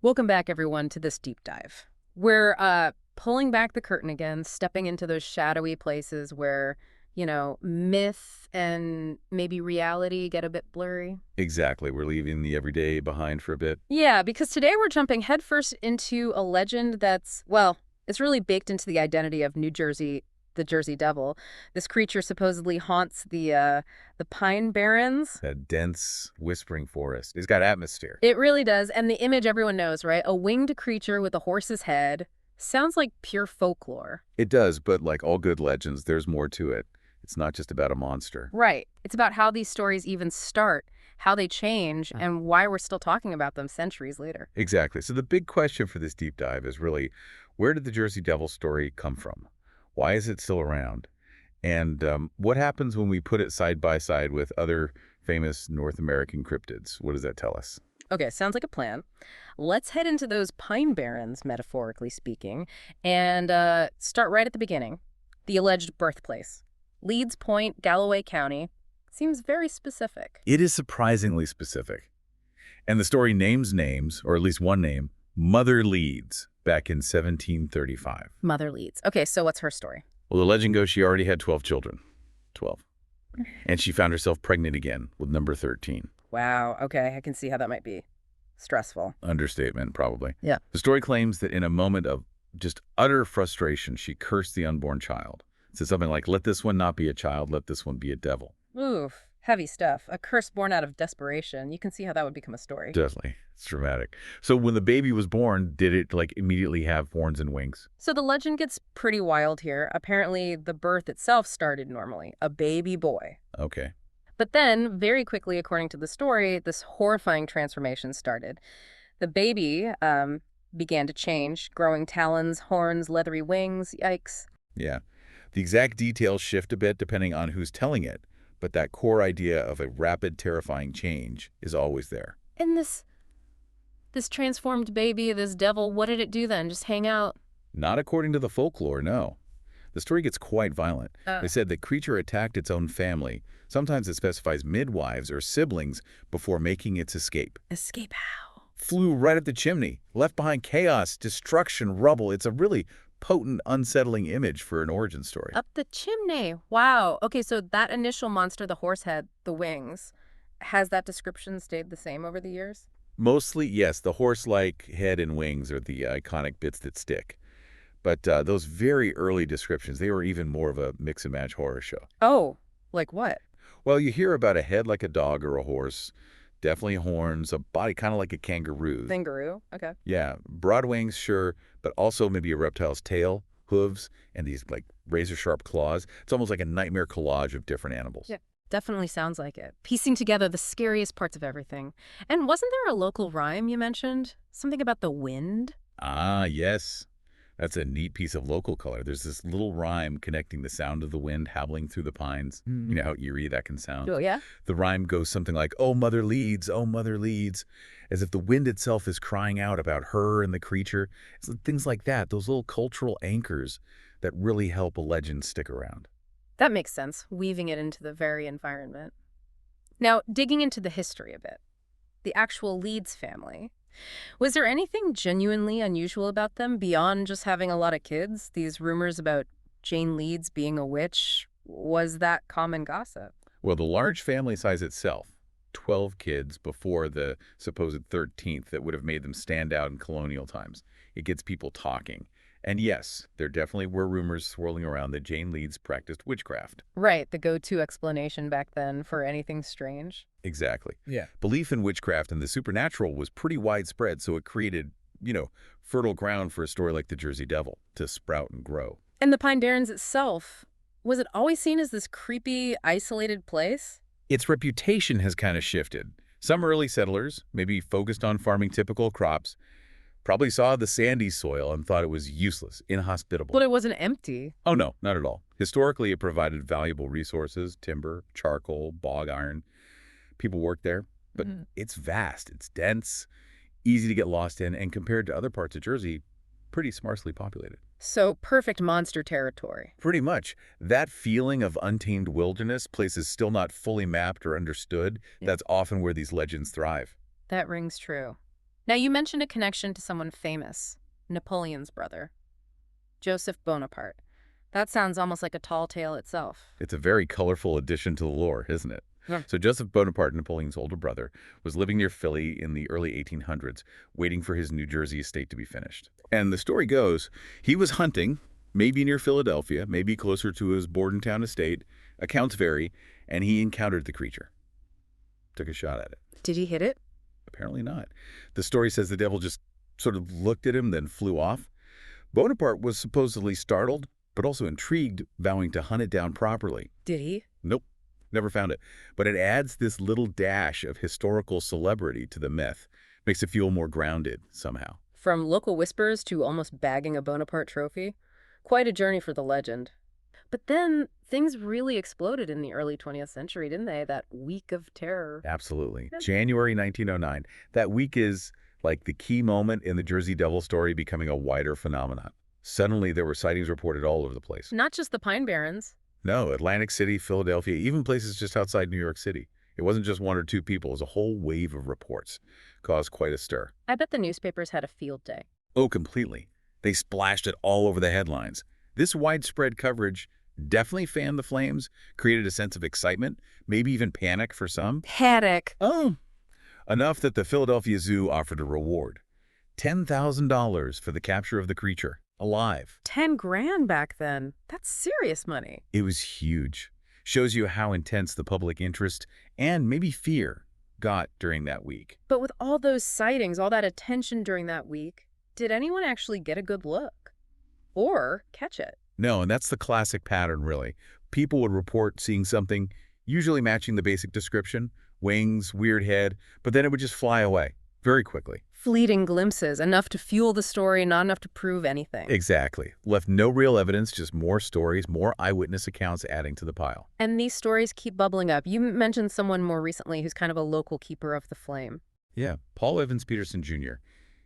Welcome back, everyone, to this deep dive. We're pulling back the curtain again, stepping into those shadowy places where, myth and maybe reality get a bit blurry. Exactly. We're leaving the everyday behind for a bit. Yeah, because today we're jumping headfirst into a legend that's, well, it's really baked into the identity of New Jersey, the Jersey Devil. This creature supposedly haunts the Pine Barrens. That dense, whispering forest. It's got atmosphere. It really does. And the image everyone knows, right? A winged creature with a horse's head. Sounds like pure folklore. It does, but like all good legends, there's more to it. It's not just about a monster. Right. It's about how these stories even start, how they change, and why we're still talking about them centuries later. Exactly. So the big question for this deep dive is really, where did the Jersey Devil story come from? Why is it still around? And what happens when we put it side by side with other famous North American cryptids? What does that tell us? Okay, sounds like a plan. Let's head into those Pine Barrens, metaphorically speaking, and start right at the beginning. The alleged birthplace. Leeds Point, Galloway County. Seems very specific. It is surprisingly specific. And the story names names, or at least one name, Mother Leeds, back in 1735. Mother Leeds. Okay, so what's her story? Well, the legend goes she already had 12 children. 12. And she found herself pregnant again with number 13. Wow, okay, I can see how that might be stressful. Understatement, probably. Yeah. The story claims that in a moment of just utter frustration, she cursed the unborn child. It said something like, let this one not be a child, let this one be a devil. Oof, heavy stuff. A curse born out of desperation. You can see how that would become a story. Definitely. It's dramatic. So when the baby was born, did it like immediately have horns and wings? So the legend gets pretty wild here. Apparently, the birth itself started normally, a baby boy. Okay. But then, very quickly, according to the story, this horrifying transformation started. The baby began to change, growing talons, horns, leathery wings. Yikes. Yeah. The exact details shift a bit depending on who's telling it, but that core idea of a rapid, terrifying change is always there. And this transformed baby, this devil, what did it do then? Just hang out? Not according to the folklore, no. The story gets quite violent. They said the creature attacked its own family. Sometimes it specifies midwives or siblings before making its escape. Escape how? Flew right up the chimney, left behind chaos, destruction, rubble. It's a really potent, unsettling image for an origin story. Up the chimney. Wow. Okay, so that initial monster, the horse head, the wings, has that description stayed the same over the years? Mostly, yes, the horse-like head and wings are the iconic bits that stick. But those very early descriptions, they were even more of a mix-and-match horror show. Oh, like what? Well, you hear about a head like a dog or a horse, definitely horns, a body kind of like a kangaroo's. Kangaroo? Okay. Yeah, broad wings, sure, but also maybe a reptile's tail, hooves, and these like razor-sharp claws. It's almost like a nightmare collage of different animals. Yeah. Definitely sounds like it. Piecing together the scariest parts of everything. And wasn't there a local rhyme you mentioned? Something about the wind? Ah, yes. That's a neat piece of local color. There's this little rhyme connecting the sound of the wind howling through the pines. You know how eerie that can sound? Oh, yeah? The rhyme goes something like, oh, mother Leeds, as if the wind itself is crying out about her and the creature. It's things like that, those little cultural anchors that really help a legend stick around. That makes sense, weaving it into the very environment. Now, digging into the history a bit. The actual Leeds family. Was there anything genuinely unusual about them beyond just having a lot of kids? These rumors about Jane Leeds being a witch, was that common gossip? Well, the large family size itself, 12 kids before the supposed 13th that would have made them stand out in colonial times. It gets people talking. And yes, there definitely were rumors swirling around that Jane Leeds practiced witchcraft. Right, the go-to explanation back then for anything strange. Exactly. Yeah. Belief in witchcraft and the supernatural was pretty widespread, so it created, fertile ground for a story like the Jersey Devil to sprout and grow. And the Pine Barrens itself, was it always seen as this creepy, isolated place? Its reputation has kind of shifted. Some early settlers, maybe focused on farming typical crops, probably saw the sandy soil and thought it was useless, inhospitable. But it wasn't empty. Oh, no, not at all. Historically, it provided valuable resources, timber, charcoal, bog iron. People worked there, but it's vast, it's dense, easy to get lost in, and compared to other parts of Jersey, pretty sparsely populated. So perfect monster territory. Pretty much. That feeling of untamed wilderness, places still not fully mapped or understood, that's often where these legends thrive. That rings true. Now, you mentioned a connection to someone famous, Napoleon's brother, Joseph Bonaparte. That sounds almost like a tall tale itself. It's a very colorful addition to the lore, isn't it? Yeah. So Joseph Bonaparte, Napoleon's older brother, was living near Philly in the early 1800s, waiting for his New Jersey estate to be finished. And the story goes, he was hunting, maybe near Philadelphia, maybe closer to his Bordentown estate. Accounts vary, and he encountered the creature. Took a shot at it. Did he hit it? Apparently not. The story says the devil just sort of looked at him, then flew off. Bonaparte was supposedly startled, but also intrigued, vowing to hunt it down properly. Did he? Nope, never found it. But it adds this little dash of historical celebrity to the myth. Makes it feel more grounded somehow. From local whispers to almost bagging a Bonaparte trophy? Quite a journey for the legend. But then things really exploded in the early 20th century, didn't they? That week of terror. Absolutely. Yep. January 1909. That week is like the key moment in the Jersey Devil story becoming a wider phenomenon. Suddenly, there were sightings reported all over the place. Not just the Pine Barrens. No, Atlantic City, Philadelphia, even places just outside New York City. It wasn't just one or two people. It was a whole wave of reports. Caused quite a stir. I bet the newspapers had a field day. Oh, completely. They splashed it all over the headlines. This widespread coverage definitely fanned the flames, created a sense of excitement, maybe even panic for some. Panic. Oh, enough that the Philadelphia Zoo offered a reward. $10,000 for the capture of the creature, alive. 10 grand back then. That's serious money. It was huge. Shows you how intense the public interest and maybe fear got during that week. But with all those sightings, all that attention during that week, did anyone actually get a good look? Or catch it? No, and that's the classic pattern, really. People would report seeing something, usually matching the basic description, wings, weird head, but then it would just fly away very quickly. Fleeting glimpses, enough to fuel the story, not enough to prove anything. Exactly. Left no real evidence, just more stories, more eyewitness accounts adding to the pile. And these stories keep bubbling up. You mentioned someone more recently who's kind of a local keeper of the flame. Yeah, Paul Evans Peterson Jr.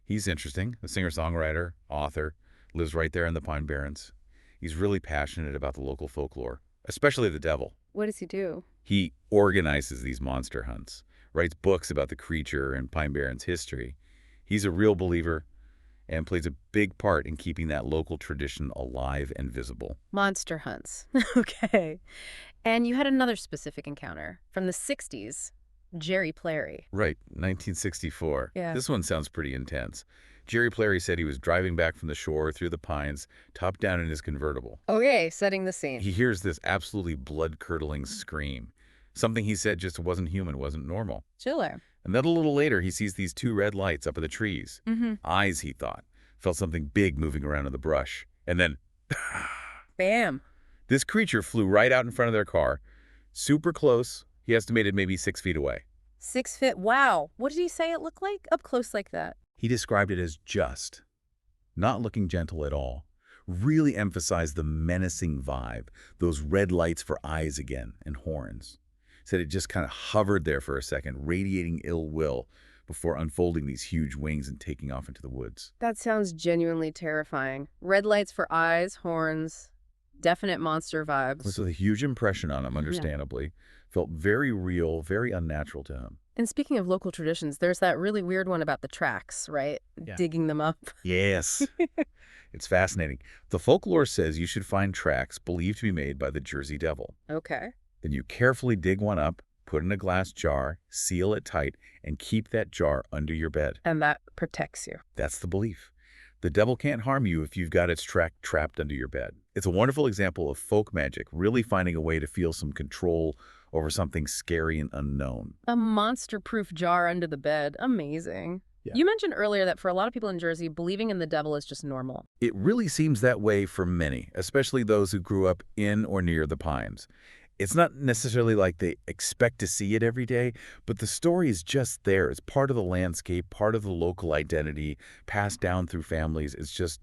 He's interesting, a singer-songwriter, author, lives right there in the Pine Barrens. He's really passionate about the local folklore, especially the devil. What does he do? He organizes these monster hunts, writes books about the creature and Pine Barrens history. He's a real believer and plays a big part in keeping that local tradition alive and visible. Monster hunts. Okay. And you had another specific encounter from the 60s, Jerry Plary. Right, 1964. Yeah. This one sounds pretty intense. Jerry Plary said he was driving back from the shore through the pines, top down in his convertible. Okay, setting the scene. He hears this absolutely blood-curdling scream. Something he said just wasn't human, wasn't normal. Chiller. And then a little later, he sees these two red lights up in the trees. Eyes, he thought. Felt something big moving around in the brush. And then, Bam. this creature flew right out in front of their car, super close. He estimated maybe 6 feet away. 6 feet. Wow. What did he say it looked like? Up close like that. He described it as just, not looking gentle at all. Really emphasized the menacing vibe, those red lights for eyes again and horns. Said it just kind of hovered there for a second, radiating ill will before unfolding these huge wings and taking off into the woods. That sounds genuinely terrifying. Red lights for eyes, horns, definite monster vibes. This was a huge impression on him, understandably. Felt very real, very unnatural to him. And speaking of local traditions, there's that really weird one about the tracks, right? Yeah. Digging them up. Yes. It's fascinating. The folklore says you should find tracks believed to be made by the Jersey Devil. Okay. Then you carefully dig one up, put in a glass jar, seal it tight, and keep that jar under your bed. And that protects you. That's the belief. The devil can't harm you if you've got its track trapped under your bed. It's a wonderful example of folk magic, really finding a way to feel some control over something scary and unknown. A monster-proof jar under the bed. Amazing. Yeah. You mentioned earlier that for a lot of people in Jersey, believing in the devil is just normal. It really seems that way for many, especially those who grew up in or near the Pines. It's not necessarily like they expect to see it every day, but the story is just there. It's part of the landscape, part of the local identity, passed down through families. It's just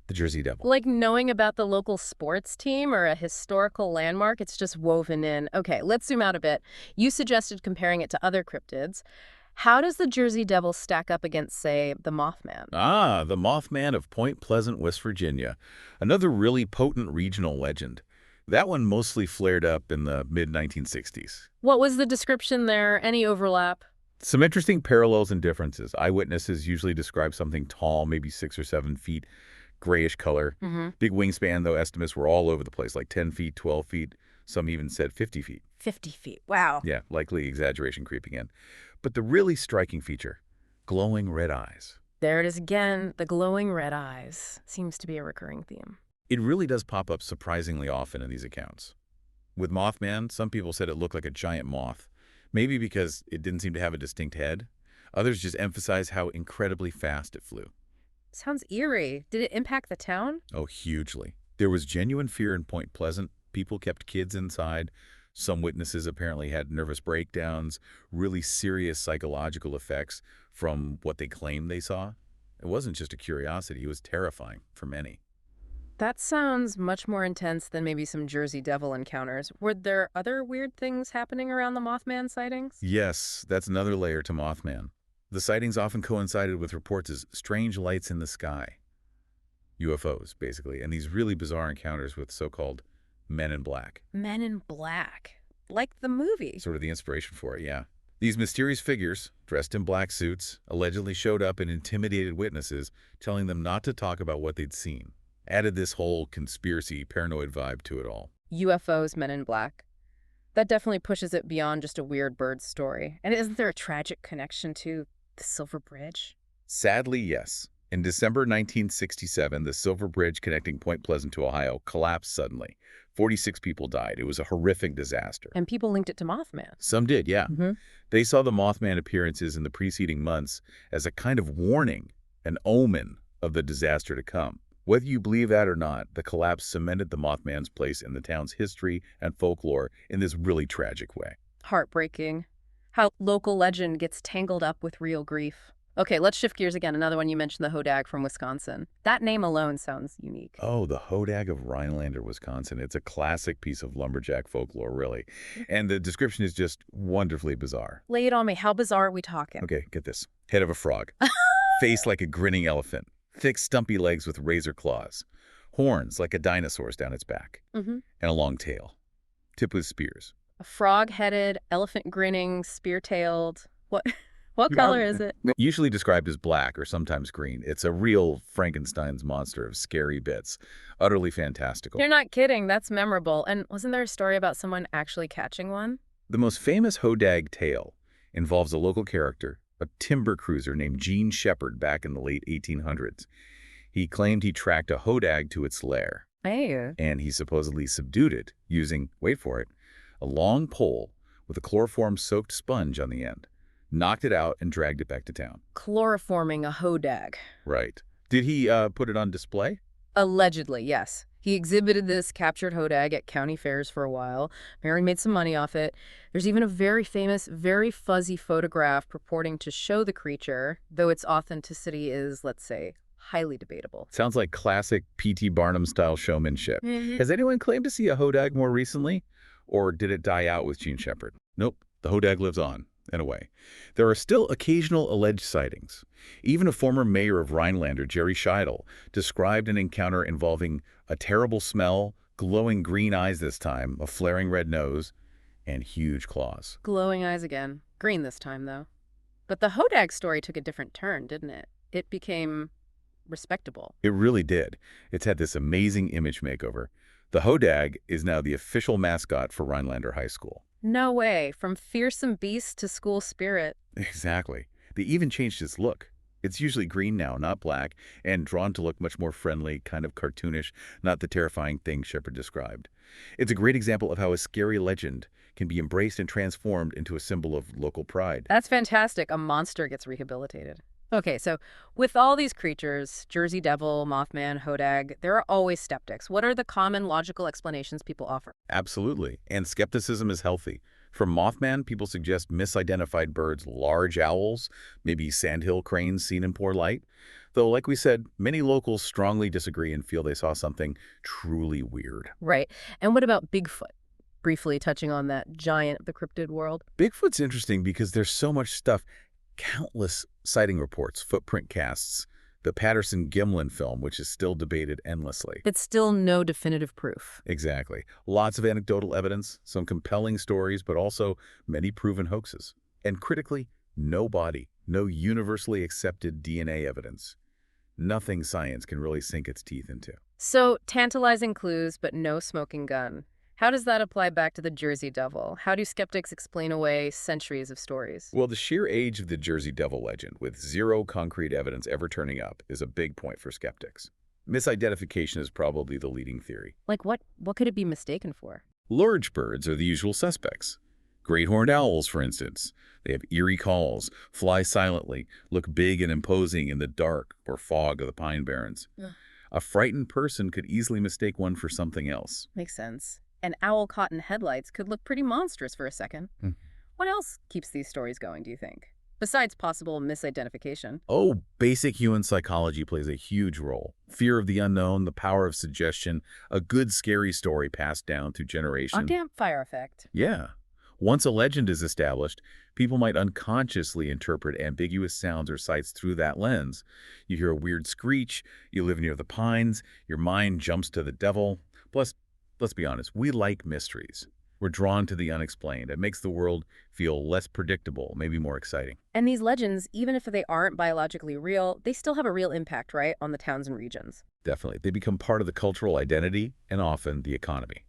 the Jersey Devil. Like knowing about the local sports team or a historical landmark, it's just woven in. Okay, let's zoom out a bit. You suggested comparing it to other cryptids. How does the Jersey Devil stack up against, say, the Mothman? Ah, the Mothman of Point Pleasant, West Virginia. Another really potent regional legend. That one mostly flared up in the mid-1960s. What was the description there? Any overlap? Some interesting parallels and differences. Eyewitnesses usually describe something tall, maybe 6 or 7 feet, grayish color. Mm-hmm. Big wingspan, though estimates were all over the place, like 10 feet, 12 feet. Some even said 50 feet. 50 feet. Wow. Yeah, likely exaggeration creeping in. But the really striking feature, glowing red eyes. There it is again. The glowing red eyes seems to be a recurring theme. It really does pop up surprisingly often in these accounts. With Mothman, some people said it looked like a giant moth, maybe because it didn't seem to have a distinct head. Others just emphasize how incredibly fast it flew. Sounds eerie. Did it impact the town? Oh, hugely. There was genuine fear in Point Pleasant. People kept kids inside. Some witnesses apparently had nervous breakdowns, really serious psychological effects from what they claimed they saw. It wasn't just a curiosity, it was terrifying for many. That sounds much more intense than maybe some Jersey Devil encounters. Were there other weird things happening around the Mothman sightings? Yes, that's another layer to Mothman. The sightings often coincided with reports of strange lights in the sky. UFOs, basically, and these really bizarre encounters with so-called men in black. Men in Black. Like the movie. Sort of the inspiration for it, yeah. These mysterious figures, dressed in black suits, allegedly showed up and intimidated witnesses, telling them not to talk about what they'd seen. Added this whole conspiracy, paranoid vibe to it all. UFOs, Men in Black. That definitely pushes it beyond just a weird bird story. And isn't there a tragic connection to the Silver Bridge? Sadly, yes. In December 1967, the Silver Bridge connecting Point Pleasant to Ohio collapsed suddenly. 46 people died. It was a horrific disaster. And people linked it to Mothman. Some did, yeah. Mm-hmm. They saw the Mothman appearances in the preceding months as a kind of warning, an omen of the disaster to come. Whether you believe that or not, the collapse cemented the Mothman's place in the town's history and folklore in this really tragic way. Heartbreaking. How local legend gets tangled up with real grief. Okay, let's shift gears again. Another one, you mentioned the Hodag from Wisconsin. That name alone sounds unique. Oh, the Hodag of Rhinelander, Wisconsin. It's a classic piece of lumberjack folklore, really. And the description is just wonderfully bizarre. Lay it on me. How bizarre are we talking? Okay, get this. Head of a frog. Face like a grinning elephant. Thick, stumpy legs with razor claws. Horns like a dinosaur's down its back. Mm-hmm. And a long tail. Tipped with spears. A frog-headed, elephant grinning, spear-tailed. What color is it? Usually described as black or sometimes green, it's a real Frankenstein's monster of scary bits. Utterly fantastical. You're not kidding. That's memorable. And wasn't there a story about someone actually catching one? The most famous Hodag tale involves a local character, a timber cruiser named Gene Shepard back in the late 1800s. He claimed he tracked a Hodag to its lair. Hey. And he supposedly subdued it using, wait for it, a long pole with a chloroform-soaked sponge on the end. Knocked it out and dragged it back to town. Chloroforming a Hodag. Right. Did he put it on display? Allegedly, yes. He exhibited this captured Hodag at county fairs for a while. Mary made some money off it. There's even a very famous, very fuzzy photograph purporting to show the creature, though its authenticity is, let's say, highly debatable. Sounds like classic P.T. Barnum-style showmanship. Has anyone claimed to see a Hodag more recently? Or did it die out with Gene Shepard? Nope. The Hodag lives on. In a way. There are still occasional alleged sightings. Even a former mayor of Rhinelander, Jerry Scheidel, described an encounter involving a terrible smell, glowing green eyes this time, a flaring red nose, and huge claws. Glowing eyes again. Green this time, though. But the Hodag story took a different turn, didn't it? It became respectable. It really did. It's had this amazing image makeover. The Hodag is now the official mascot for Rhinelander High School. No way. From fearsome beast to school spirit. Exactly. They even changed its look. It's usually green now, not black, and drawn to look much more friendly, kind of cartoonish, not the terrifying thing Shepard described. It's a great example of how a scary legend can be embraced and transformed into a symbol of local pride. That's fantastic. A monster gets rehabilitated. Okay, so with all these creatures, Jersey Devil, Mothman, Hodag, there are always skeptics. What are the common logical explanations people offer? Absolutely. And skepticism is healthy. From Mothman, people suggest misidentified birds, large owls, maybe sandhill cranes seen in poor light. Though, like we said, many locals strongly disagree and feel they saw something truly weird. Right. And what about Bigfoot? Briefly touching on that giant of the cryptid world. Bigfoot's interesting because there's so much stuff. Countless sighting reports, footprint casts, the Patterson-Gimlin film, which is still debated endlessly. It's still no definitive proof. Exactly. Lots of anecdotal evidence, some compelling stories, but also many proven hoaxes. And critically, No body, no universally accepted DNA evidence. Nothing science can really sink its teeth into. So, tantalizing clues, but no smoking gun. How does that apply back to the Jersey Devil? How do skeptics explain away centuries of stories? Well, the sheer age of the Jersey Devil legend, with zero concrete evidence ever turning up, is a big point for skeptics. Misidentification is probably the leading theory. Like what could it be mistaken for? Large birds are the usual suspects. Great horned owls, for instance. They have eerie calls, fly silently, look big and imposing in the dark or fog of the pine barrens. Yeah. A frightened person could easily mistake one for something else. Makes sense. An owl caught in headlights could look pretty monstrous for a second. Hmm. What else keeps these stories going, do you think? Besides possible misidentification. Oh, basic human psychology plays a huge role. Fear of the unknown, the power of suggestion, a good scary story passed down through A generation. campfire effect. Yeah. Once a legend is established, people might unconsciously interpret ambiguous sounds or sights through that lens. You hear a weird screech, you live near the pines, your mind jumps to the devil. Plus, let's be honest, we like mysteries. We're drawn to the unexplained. It makes the world feel less predictable, maybe more exciting. And these legends, even if they aren't biologically real, they still have a real impact, right, on the towns and regions. Definitely. They become part of the cultural identity and often the economy.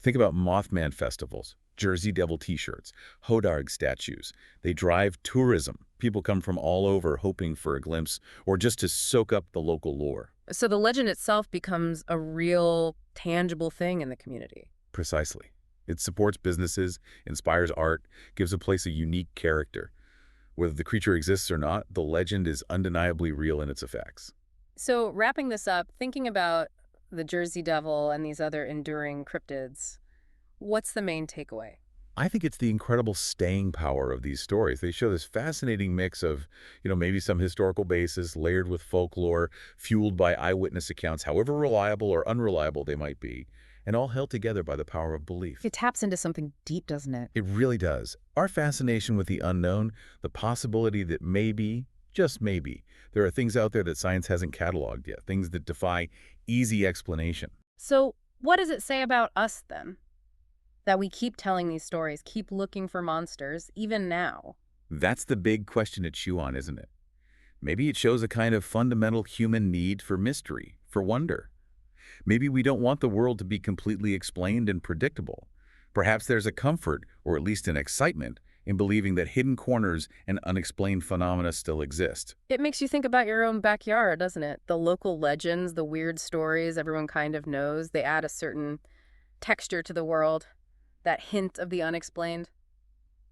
Think about Mothman festivals, Jersey Devil t-shirts, Hodarg statues. They drive tourism. People come from all over hoping for a glimpse or just to soak up the local lore. So the legend itself becomes a real, tangible thing in the community. Precisely. It supports businesses, inspires art, gives a place a unique character. Whether the creature exists or not, the legend is undeniably real in its effects. So wrapping this up, thinking about the Jersey Devil and these other enduring cryptids, what's the main takeaway? I think it's the incredible staying power of these stories. They show this fascinating mix of, maybe some historical basis layered with folklore, fueled by eyewitness accounts, however reliable or unreliable they might be, and all held together by the power of belief. It taps into something deep, doesn't it? It really does. Our fascination with the unknown, the possibility that maybe, just maybe, there are things out there that science hasn't cataloged yet, things that defy easy explanation. So what does it say about us, then? That we keep telling these stories, keep looking for monsters, even now. That's the big question to chew on, isn't it? Maybe it shows a kind of fundamental human need for mystery, for wonder. Maybe we don't want the world to be completely explained and predictable. Perhaps there's a comfort, or at least an excitement, in believing that hidden corners and unexplained phenomena still exist. It makes you think about your own backyard, doesn't it? The local legends, the weird stories everyone kind of knows, they add a certain texture to the world, that hint of the unexplained.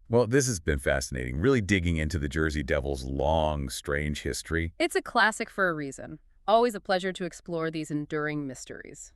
Well, this has been fascinating, really digging into the Jersey Devil's long, strange history. It's a classic for a reason. Always a pleasure to explore these enduring mysteries.